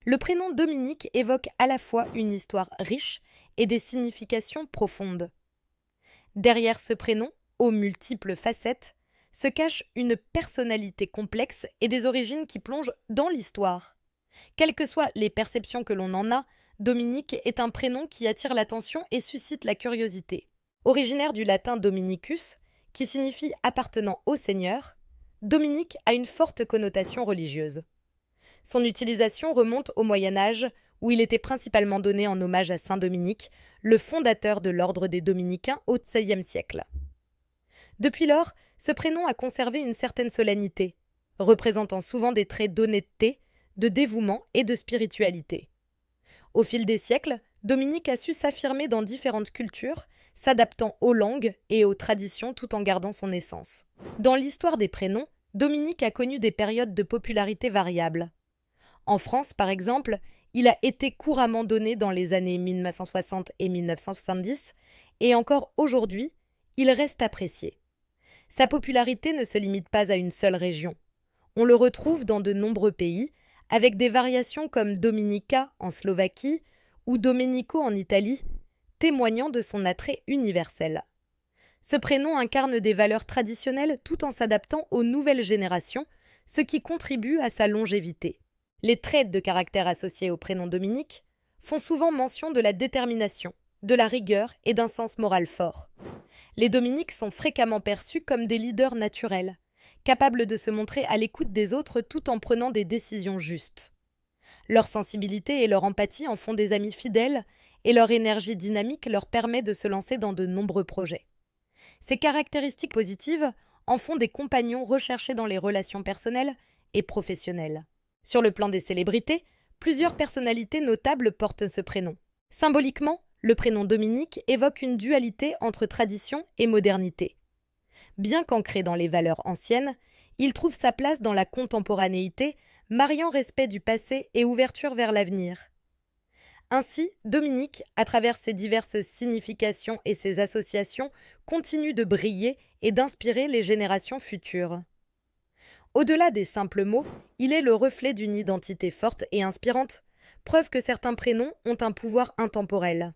Le prénom Dominique évoque à la fois une histoire riche et des significations profondes. Derrière ce prénom, aux multiples facettes, se cache une personnalité complexe et des origines qui plongent dans l'histoire. Quelles que soient les perceptions que l'on en a, Dominique est un prénom qui attire l'attention et suscite la curiosité. Originaire du latin Dominicus, qui signifie appartenant au Seigneur, Dominique a une forte connotation religieuse. Son utilisation remonte au Moyen Âge, où il était principalement donné en hommage à saint Dominique, le fondateur de l'ordre des Dominicains au XVIe siècle. Depuis lors, ce prénom a conservé une certaine solennité, représentant souvent des traits d'honnêteté, de dévouement et de spiritualité. Au fil des siècles, Dominique a su s'affirmer dans différentes cultures, s'adaptant aux langues et aux traditions tout en gardant son essence. Dans l'histoire des prénoms, Dominique a connu des périodes de popularité variables. En France, par exemple, il a été couramment donné dans les années 1960 et 1970, et encore aujourd'hui, il reste apprécié. Sa popularité ne se limite pas à une seule région. On le retrouve dans de nombreux pays, avec des variations comme Dominica en Slovaquie ou Domenico en Italie, témoignant de son attrait universel. Ce prénom incarne des valeurs traditionnelles tout en s'adaptant aux nouvelles générations, ce qui contribue à sa longévité. Les traits de caractère associés au prénom Dominique font souvent mention de la détermination, de la rigueur et d'un sens moral fort. Les Dominiques sont fréquemment perçus comme des leaders naturels, capables de se montrer à l'écoute des autres tout en prenant des décisions justes. Leur sensibilité et leur empathie en font des amis fidèles, et leur énergie dynamique leur permet de se lancer dans de nombreux projets. Ces caractéristiques positives en font des compagnons recherchés dans les relations personnelles et professionnelles. Sur le plan des célébrités, plusieurs personnalités notables portent ce prénom. Symboliquement, le prénom Dominique évoque une dualité entre tradition et modernité. Bien qu'ancré dans les valeurs anciennes, il trouve sa place dans la contemporanéité, mariant respect du passé et ouverture vers l'avenir. Ainsi, Dominique, à travers ses diverses significations et ses associations, continue de briller et d'inspirer les générations futures. Au-delà des simples mots, il est le reflet d'une identité forte et inspirante, preuve que certains prénoms ont un pouvoir intemporel.